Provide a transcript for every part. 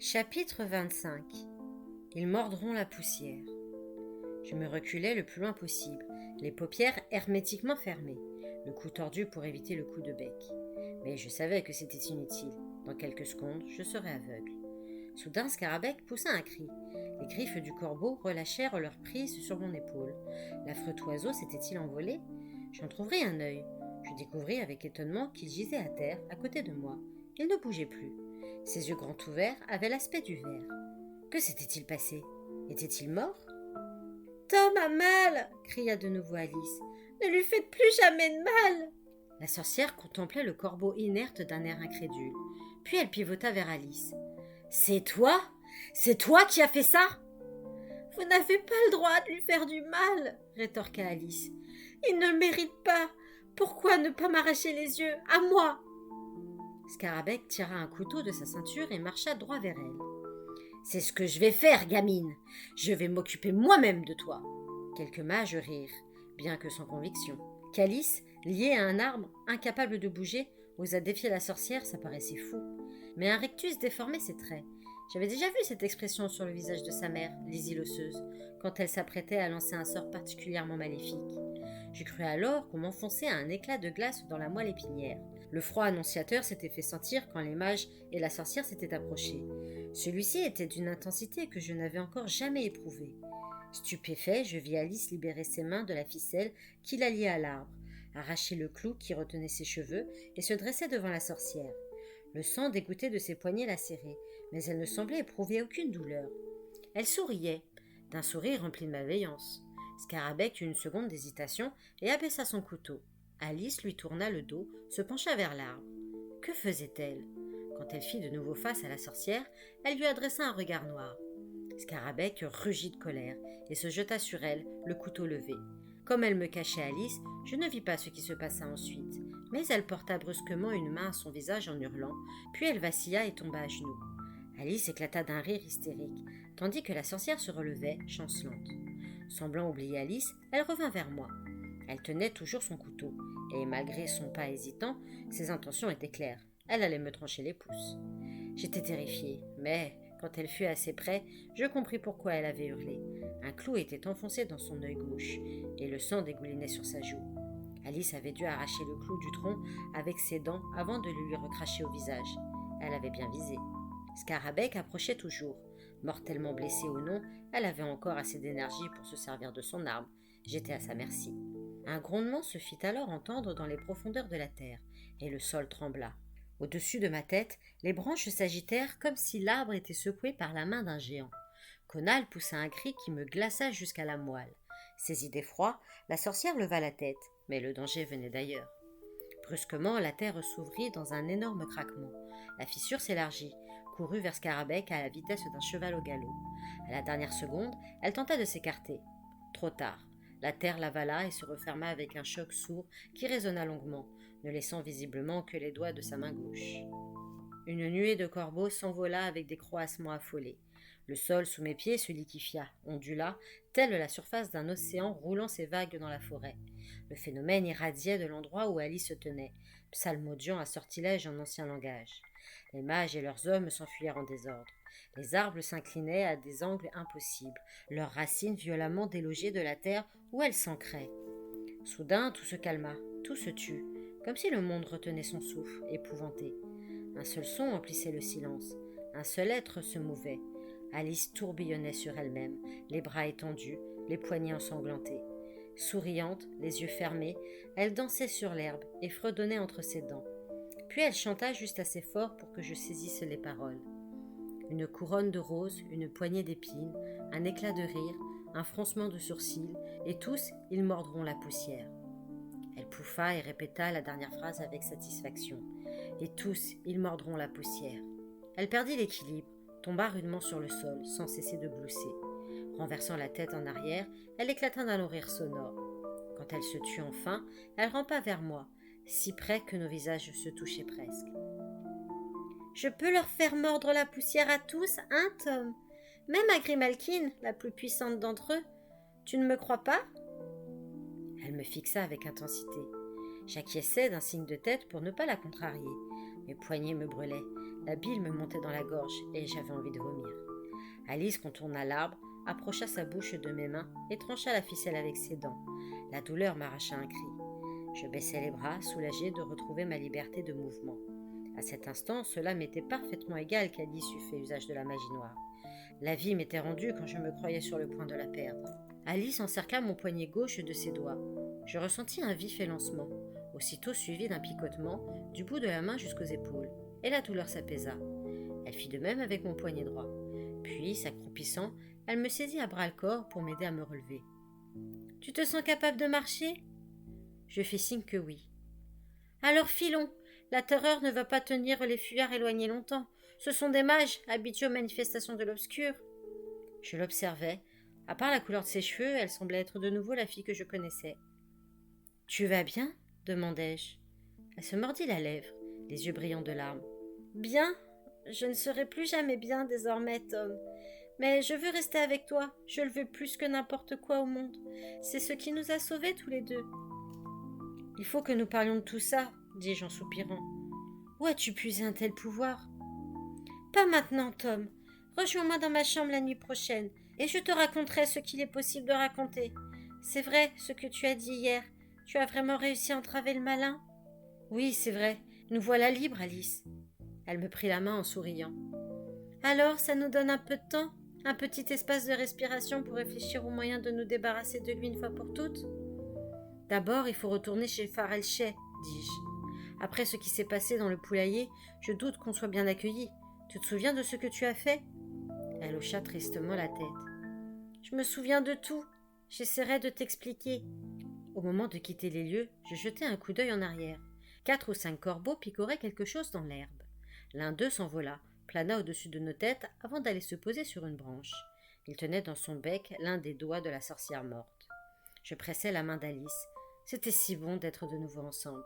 Chapitre 25. Ils mordront la poussière. Je me reculai le plus loin possible, les paupières hermétiquement fermées, le cou tordu pour éviter le coup de bec. Mais je savais que c'était inutile. Dans quelques secondes, je serais aveugle. Soudain, Scarabée poussa un cri. Les griffes du corbeau relâchèrent leur prise sur mon épaule. L'affreux oiseau s'était-il envolé? J'entr'ouvris un œil. Je découvris avec étonnement qu'il gisait à terre, à côté de moi. Il ne bougeait plus. Ses yeux grands ouverts avaient l'aspect du ver. Que s'était-il passé? Était-il mort? « Tom a mal !» cria de nouveau Alice. « Ne lui faites plus jamais de mal !» La sorcière contemplait le corbeau inerte d'un air incrédule. Puis elle pivota vers Alice. « C'est toi? C'est toi qui as fait ça ?»« Vous n'avez pas le droit de lui faire du mal !» rétorqua Alice. « Il ne le mérite pas. Pourquoi ne pas m'arracher les yeux? À moi !» Scarabée tira un couteau de sa ceinture et marcha droit vers elle. « C'est ce que je vais faire, gamine. Je vais m'occuper moi-même de toi. » Quelques mages rirent, bien que sans conviction. Qu'Alice, liée à un arbre, incapable de bouger, osa défier la sorcière, ça paraissait fou. Mais un rictus déformait ses traits. J'avais déjà vu cette expression sur le visage de sa mère, Lizzie l'osseuse, quand elle s'apprêtait à lancer un sort particulièrement maléfique. Je crus alors qu'on m'enfonçait un éclat de glace dans la moelle épinière. Le froid annonciateur s'était fait sentir quand les mages et la sorcière s'étaient approchés. Celui-ci était d'une intensité que je n'avais encore jamais éprouvée. Stupéfait, je vis Alice libérer ses mains de la ficelle qui la liait à l'arbre, arracher le clou qui retenait ses cheveux et se dresser devant la sorcière. Le sang dégouttait de ses poignets lacérés, mais elle ne semblait éprouver aucune douleur. Elle souriait, d'un sourire rempli de malveillance. Scarabée eut une seconde d'hésitation et abaissa son couteau. Alice lui tourna le dos, se pencha vers l'arbre. Que faisait-elle? Quand elle fit de nouveau face à la sorcière, elle lui adressa un regard noir. Scarabée rugit de colère et se jeta sur elle, le couteau levé. Comme elle me cachait Alice, je ne vis pas ce qui se passa ensuite, mais elle porta brusquement une main à son visage en hurlant, puis elle vacilla et tomba à genoux. Alice éclata d'un rire hystérique, tandis que la sorcière se relevait, chancelante. Semblant oublier Alice, elle revint vers moi. Elle tenait toujours son couteau, et malgré son pas hésitant, ses intentions étaient claires. Elle allait me trancher les pouces. J'étais terrifiée, mais quand elle fut assez près, je compris pourquoi elle avait hurlé. Un clou était enfoncé dans son œil gauche, et le sang dégoulinait sur sa joue. Alice avait dû arracher le clou du tronc avec ses dents avant de le lui recracher au visage. Elle avait bien visé. Scarabée approchait toujours. Mortellement blessée ou non, elle avait encore assez d'énergie pour se servir de son arme. J'étais à sa merci. Un grondement se fit alors entendre dans les profondeurs de la terre, et le sol trembla. Au-dessus de ma tête, les branches s'agitèrent comme si l'arbre était secoué par la main d'un géant. Conal poussa un cri qui me glaça jusqu'à la moelle. Saisie d'effroi, la sorcière leva la tête, mais le danger venait d'ailleurs. Brusquement, la terre s'ouvrit dans un énorme craquement. La fissure s'élargit, courut vers Scarabée à la vitesse d'un cheval au galop. À la dernière seconde, elle tenta de s'écarter. Trop tard. La terre l'avala et se referma avec un choc sourd qui résonna longuement, ne laissant visiblement que les doigts de sa main gauche. Une nuée de corbeaux s'envola avec des croassements affolés. Le sol sous mes pieds se liquéfia, ondula, telle la surface d'un océan roulant ses vagues dans la forêt. Le phénomène irradiait de l'endroit où Alice se tenait, psalmodiant un sortilège en ancien langage. Les mages et leurs hommes s'enfuirent en désordre. Les arbres s'inclinaient à des angles impossibles, leurs racines violemment délogées de la terre où elles s'ancraient. Soudain, tout se calma, tout se tut, comme si le monde retenait son souffle, épouvanté. Un seul son emplissait le silence, un seul être se mouvait. Alice tourbillonnait sur elle-même, les bras étendus, les poignets ensanglantés. Souriante, les yeux fermés, elle dansait sur l'herbe et fredonnait entre ses dents. Puis elle chanta juste assez fort pour que je saisisse les paroles. Une couronne de roses, une poignée d'épines, un éclat de rire, un froncement de sourcils, et tous, ils mordront la poussière. Elle pouffa et répéta la dernière phrase avec satisfaction. Et tous, ils mordront la poussière. Elle perdit l'équilibre, tomba rudement sur le sol, sans cesser de glousser. Renversant la tête en arrière, elle éclata d'un long rire sonore. Quand elle se tut enfin, elle rampa vers moi, si près que nos visages se touchaient presque. « Je peux leur faire mordre la poussière à tous, hein, Tom? Même à Grimalkin, la plus puissante d'entre eux. Tu ne me crois pas ?» Elle me fixa avec intensité. J'acquiesçai d'un signe de tête pour ne pas la contrarier. Mes poignets me brûlaient. La bile me montait dans la gorge et j'avais envie de vomir. Alice contourna l'arbre, approcha sa bouche de mes mains et trancha la ficelle avec ses dents. La douleur m'arracha un cri. Je baissai les bras, soulagée de retrouver ma liberté de mouvement. À cet instant, cela m'était parfaitement égal qu'Alice eût fait usage de la magie noire. La vie m'était rendue quand je me croyais sur le point de la perdre. Alice encercla mon poignet gauche de ses doigts. Je ressentis un vif élancement, aussitôt suivi d'un picotement du bout de la main jusqu'aux épaules, et la douleur s'apaisa. Elle fit de même avec mon poignet droit. Puis, s'accroupissant, elle me saisit à bras-le-corps pour m'aider à me relever. « Tu te sens capable de marcher ?» Je fis signe que oui. « Alors filons. La terreur ne va pas tenir les fuyards éloignés longtemps. Ce sont des mages, habitués aux manifestations de l'obscur. » Je l'observais. À part la couleur de ses cheveux, elle semblait être de nouveau la fille que je connaissais. « Tu vas bien ?» demandai-je. Elle se mordit la lèvre, les yeux brillants de larmes. « Bien ? Je ne serai plus jamais bien désormais, Tom. Mais je veux rester avec toi. Je le veux plus que n'importe quoi au monde. C'est ce qui nous a sauvés tous les deux. »« Il faut que nous parlions de tout ça, » dis-je en soupirant. « Où as-tu puisé un tel pouvoir ?»« Pas maintenant, Tom. Rejoins-moi dans ma chambre la nuit prochaine, et je te raconterai ce qu'il est possible de raconter. C'est vrai, ce que tu as dit hier. Tu as vraiment réussi à entraver le malin ? » ?»« Oui, c'est vrai. Nous voilà libres, Alice. » Elle me prit la main en souriant. « Alors, ça nous donne un peu de temps ? Un petit espace de respiration pour réfléchir aux moyens de nous débarrasser de lui une fois pour toutes ? » « D'abord, il faut retourner chez Farrell Shay, dis-je. Après ce qui s'est passé dans le poulailler, je doute qu'on soit bien accueillis. Tu te souviens de ce que tu as fait ?» Elle hocha tristement la tête. « Je me souviens de tout. J'essaierai de t'expliquer. » Au moment de quitter les lieux, je jetai un coup d'œil en arrière. 4 ou 5 corbeaux picoraient quelque chose dans l'herbe. L'un d'eux s'envola, plana au-dessus de nos têtes avant d'aller se poser sur une branche. Il tenait dans son bec l'un des doigts de la sorcière morte. Je pressai la main d'Alice. C'était si bon d'être de nouveau ensemble.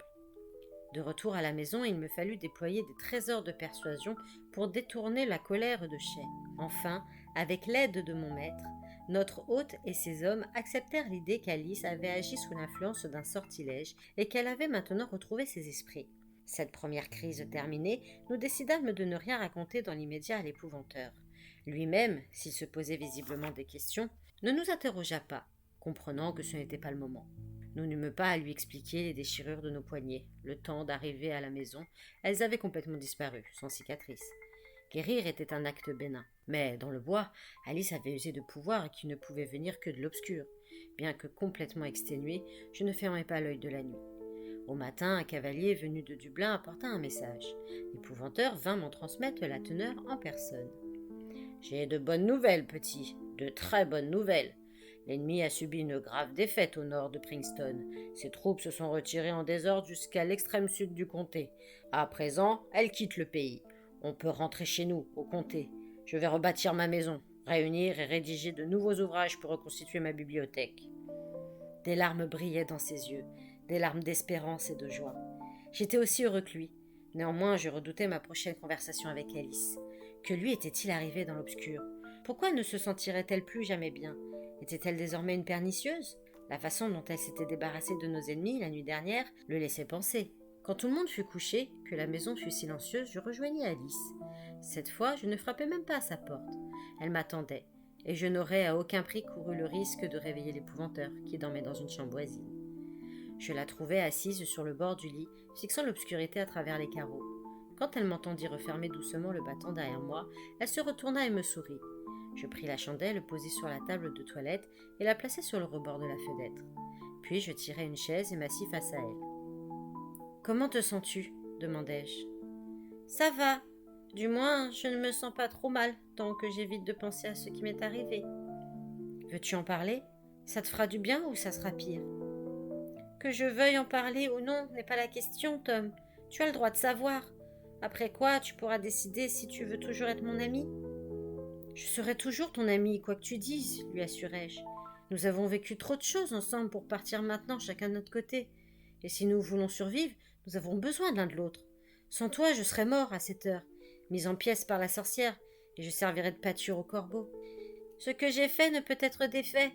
De retour à la maison, il me fallut déployer des trésors de persuasion pour détourner la colère de Shay. Enfin, avec l'aide de mon maître, notre hôte et ses hommes acceptèrent l'idée qu'Alice avait agi sous l'influence d'un sortilège et qu'elle avait maintenant retrouvé ses esprits. Cette première crise terminée, nous décidâmes de ne rien raconter dans l'immédiat à l'épouvanteur. Lui-même, s'il se posait visiblement des questions, ne nous interrogea pas, comprenant que ce n'était pas le moment. Nous n'eûmes pas à lui expliquer les déchirures de nos poignets. Le temps d'arriver à la maison, elles avaient complètement disparu, sans cicatrice. Guérir était un acte bénin. Mais, dans le bois, Alice avait usé de pouvoirs qui ne pouvaient venir que de l'obscur. Bien que complètement exténuée, je ne fermais pas l'œil de la nuit. Au matin, un cavalier venu de Dublin apporta un message. L'épouvanteur vint m'en transmettre la teneur en personne. « J'ai de bonnes nouvelles, petit, de très bonnes nouvelles. L'ennemi a subi une grave défaite au nord de Princeton. Ses troupes se sont retirées en désordre jusqu'à l'extrême sud du comté. À présent, elles quittent le pays. On peut rentrer chez nous, au comté. Je vais rebâtir ma maison, réunir et rédiger de nouveaux ouvrages pour reconstituer ma bibliothèque. » Des larmes brillaient dans ses yeux, des larmes d'espérance et de joie. J'étais aussi heureux que lui. Néanmoins, je redoutais ma prochaine conversation avec Alice. Que lui était-il arrivé dans l'obscur ? Pourquoi ne se sentirait-elle plus jamais bien ? Était-elle désormais une pernicieuse ? La façon dont elle s'était débarrassée de nos ennemis la nuit dernière le laissait penser. Quand tout le monde fut couché, que la maison fut silencieuse, je rejoignis Alice. Cette fois, je ne frappais même pas à sa porte. Elle m'attendait, et je n'aurais à aucun prix couru le risque de réveiller l'épouvanteur qui dormait dans une chambre voisine. Je la trouvai assise sur le bord du lit, fixant l'obscurité à travers les carreaux. Quand elle m'entendit refermer doucement le battant derrière moi, elle se retourna et me sourit. Je pris la chandelle posée sur la table de toilette et la plaçai sur le rebord de la fenêtre. Puis je tirai une chaise et m'assis face à elle. « Comment te sens-tu » demandai-je. « Ça va. Du moins, je ne me sens pas trop mal, tant que j'évite de penser à ce qui m'est arrivé. Veux-tu en parler ? Ça te fera du bien ou ça sera pire ? Que je veuille en parler ou non n'est pas la question, Tom. Tu as le droit de savoir. Après quoi, tu pourras décider si tu veux toujours être mon ami. » « Je serai toujours ton ami, quoi que tu dises, » lui assurai-je. « Nous avons vécu trop de choses ensemble pour partir maintenant chacun de notre côté. Et si nous voulons survivre, nous avons besoin l'un de l'autre. Sans toi, je serais mort à cette heure, mise en pièces par la sorcière, et je servirais de pâture aux corbeaux. Ce que j'ai fait ne peut être défait.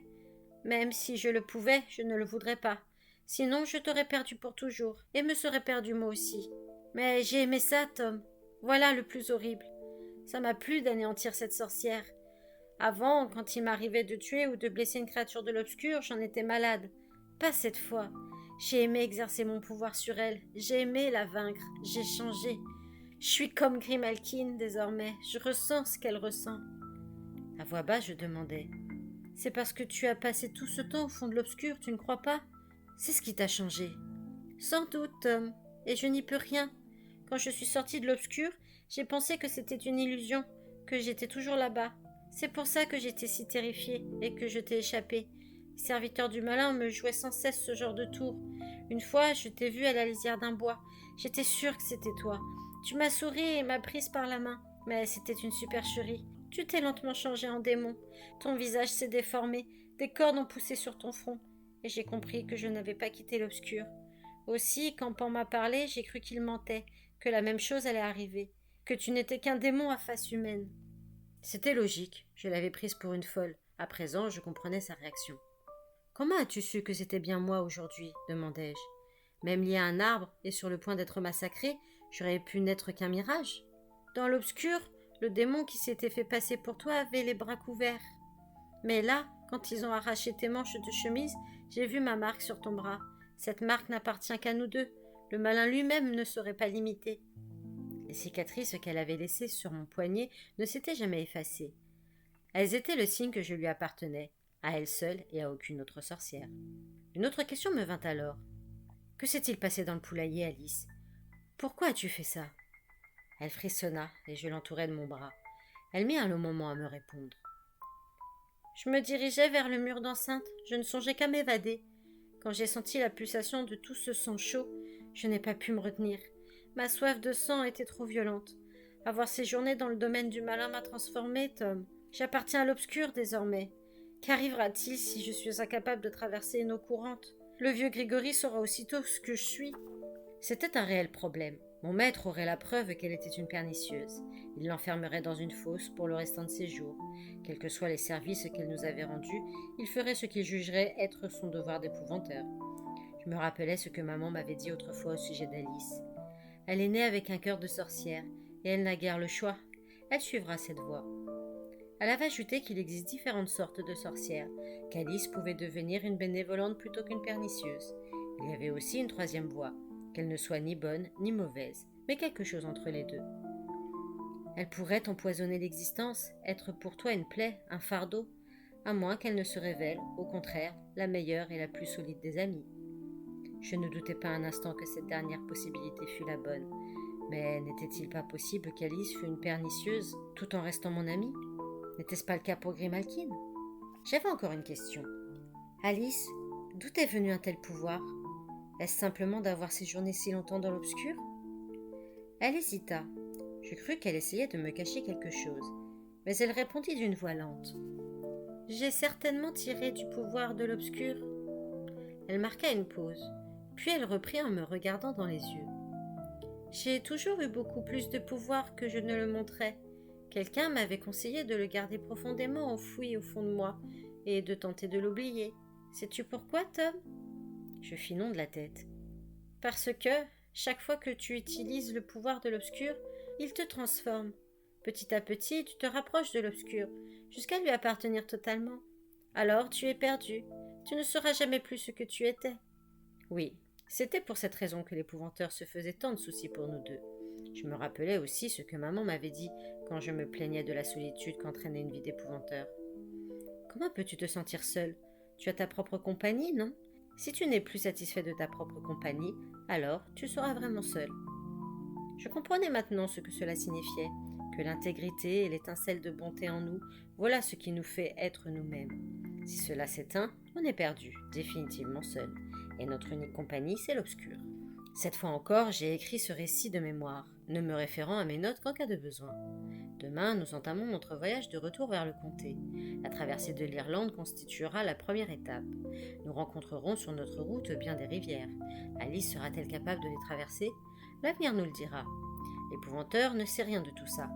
Même si je le pouvais, je ne le voudrais pas. Sinon, je t'aurais perdu pour toujours, et me serais perdu moi aussi. Mais j'ai aimé ça, Tom. Voilà le plus horrible. Ça m'a plu d'anéantir cette sorcière. Avant, quand il m'arrivait de tuer ou de blesser une créature de l'obscur, j'en étais malade. Pas cette fois. J'ai aimé exercer mon pouvoir sur elle. J'ai aimé la vaincre. J'ai changé. Je suis comme Grimalkin désormais. Je ressens ce qu'elle ressent. À voix basse, je demandai. C'est parce que tu as passé tout ce temps au fond de l'obscur, tu ne crois pas? C'est ce qui t'a changé. Sans doute, Tom. Et je n'y peux rien. Quand je suis sortie de l'obscur, j'ai pensé que c'était une illusion, que j'étais toujours là-bas. C'est pour ça que j'étais si terrifiée et que je t'ai échappé. Les serviteurs du malin me jouaient sans cesse ce genre de tour. Une fois, je t'ai vu à la lisière d'un bois. J'étais sûre que c'était toi. Tu m'as souri et m'as prise par la main. Mais c'était une supercherie. Tu t'es lentement changé en démon. Ton visage s'est déformé. Des cordes ont poussé sur ton front. Et j'ai compris que je n'avais pas quitté l'obscur. Aussi, quand Pan m'a parlé, j'ai cru qu'il mentait, que la même chose allait arriver, que tu n'étais qu'un démon à face humaine. C'était logique, je l'avais prise pour une folle. À présent, je comprenais sa réaction. Comment as-tu su que c'était bien moi aujourd'hui demandai-je. Même lié à un arbre et sur le point d'être massacré, j'aurais pu n'être qu'un mirage. Dans l'obscur, le démon qui s'était fait passer pour toi avait les bras couverts. Mais là, quand ils ont arraché tes manches de chemise, j'ai vu ma marque sur ton bras. Cette marque n'appartient qu'à nous deux. Le malin lui-même ne saurait pas l'imiter. Les cicatrices qu'elle avait laissées sur mon poignet ne s'étaient jamais effacées. Elles étaient le signe que je lui appartenais, à elle seule et à aucune autre sorcière. Une autre question me vint alors. Que s'est-il passé dans le poulailler, Alice? Pourquoi as-tu fait ça? Elle frissonna et je l'entourai de mon bras. Elle mit un long moment à me répondre. Je me dirigeais vers le mur d'enceinte. Je ne songeais qu'à m'évader. Quand j'ai senti la pulsation de tout ce sang chaud, je n'ai pas pu me retenir. Ma soif de sang était trop violente. Avoir séjourné dans le domaine du malin m'a transformée, Tom. J'appartiens à l'obscur désormais. Qu'arrivera-t-il si je suis incapable de traverser une eau courante? Le vieux Grégory saura aussitôt ce que je suis. C'était un réel problème. Mon maître aurait la preuve qu'elle était une pernicieuse. Il l'enfermerait dans une fosse pour le restant de ses jours. Quels que soient les services qu'elle nous avait rendus, il ferait ce qu'il jugerait être son devoir d'épouvanteur. Je me rappelais ce que maman m'avait dit autrefois au sujet d'Alice. Elle est née avec un cœur de sorcière, et elle n'a guère le choix. Elle suivra cette voie. Elle avait ajouté qu'il existe différentes sortes de sorcières, qu'Alice pouvait devenir une bénévolente plutôt qu'une pernicieuse. Il y avait aussi une troisième voie, qu'elle ne soit ni bonne ni mauvaise, mais quelque chose entre les deux. Elle pourrait t'empoisonner l'existence, être pour toi une plaie, un fardeau, à moins qu'elle ne se révèle, au contraire, la meilleure et la plus solide des amies. Je ne doutais pas un instant que cette dernière possibilité fût la bonne, mais n'était-il pas possible qu'Alice fût une pernicieuse tout en restant mon amie? N'était-ce pas le cas pour Grimalkin? J'avais encore une question. Alice, d'où est venu un tel pouvoir? Est-ce simplement d'avoir séjourné si longtemps dans l'obscur? Elle hésita. Je crus qu'elle essayait de me cacher quelque chose, mais elle répondit d'une voix lente. J'ai certainement tiré du pouvoir de l'obscur. Elle marqua une pause, puis elle reprit en me regardant dans les yeux. J'ai toujours eu beaucoup plus de pouvoir que je ne le montrais. Quelqu'un m'avait conseillé de le garder profondément enfoui au fond de moi et de tenter de l'oublier. Sais-tu pourquoi, Tom? Je fis non de la tête. Parce que, chaque fois que tu utilises le pouvoir de l'obscur, il te transforme. Petit à petit, tu te rapproches de l'obscur, jusqu'à lui appartenir totalement. Alors tu es perdu. Tu ne sauras jamais plus ce que tu étais. Oui, c'était pour cette raison que l'épouvanteur se faisait tant de soucis pour nous deux. Je me rappelais aussi ce que maman m'avait dit quand je me plaignais de la solitude qu'entraînait une vie d'épouvanteur. Comment peux-tu te sentir seule? Tu as ta propre compagnie, non? Si tu n'es plus satisfait de ta propre compagnie, alors tu seras vraiment seul. Je comprenais maintenant ce que cela signifiait, que l'intégrité et l'étincelle de bonté en nous, voilà ce qui nous fait être nous-mêmes. Si cela s'éteint, on est perdu, définitivement seul, et notre unique compagnie, c'est l'obscur. Cette fois encore, j'ai écrit ce récit de mémoire, ne me référant à mes notes qu'en cas de besoin. Demain, nous entamons notre voyage de retour vers le comté. La traversée de l'Irlande constituera la première étape. Nous rencontrerons sur notre route bien des rivières. Alice sera-t-elle capable de les traverser? L'avenir nous le dira. L'épouvanteur ne sait rien de tout ça.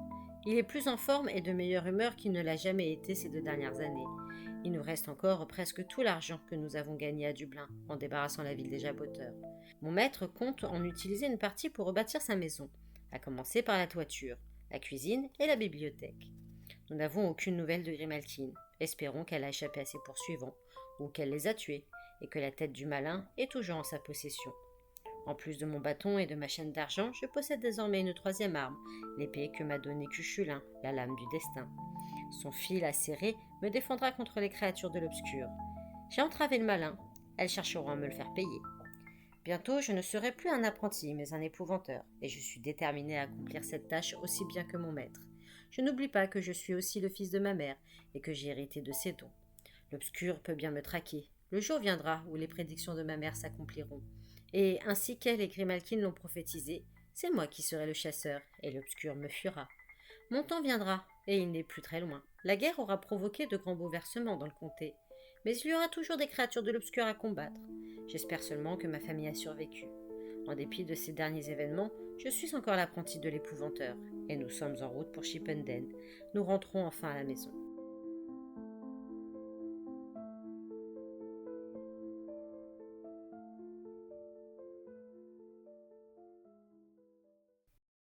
Il est plus en forme et de meilleure humeur qu'il ne l'a jamais été ces 2 dernières années. Il nous reste encore presque tout l'argent que nous avons gagné à Dublin en débarrassant la ville des jaboteurs. Mon maître compte en utiliser une partie pour rebâtir sa maison. à commencer par la toiture, la cuisine et la bibliothèque. Nous n'avons aucune nouvelle de Grimalkin. Espérons qu'elle a échappé à ses poursuivants, ou qu'elle les a tués, et que la tête du malin est toujours en sa possession. En plus de mon bâton et de ma chaîne d'argent, je possède désormais une troisième arme, l'épée que m'a donnée Cuchulain, la lame du destin. Son fil acéré me défendra contre les créatures de l'obscur. J'ai entravé le malin, elles chercheront à me le faire payer. Bientôt, je ne serai plus un apprenti, mais un épouvanteur, et je suis déterminé à accomplir cette tâche aussi bien que mon maître. Je n'oublie pas que je suis aussi le fils de ma mère, et que j'ai hérité de ses dons. L'obscur peut bien me traquer. Le jour viendra où les prédictions de ma mère s'accompliront. Et ainsi qu'elle et Grimalkin l'ont prophétisé, c'est moi qui serai le chasseur, et l'obscur me fuira. Mon temps viendra, et il n'est plus très loin. La guerre aura provoqué de grands bouleversements dans le comté, mais il y aura toujours des créatures de l'obscur à combattre. J'espère seulement que ma famille a survécu. En dépit de ces derniers événements, je suis encore l'apprenti de l'épouvanteur, et nous sommes en route pour Chipenden. Nous rentrons enfin à la maison.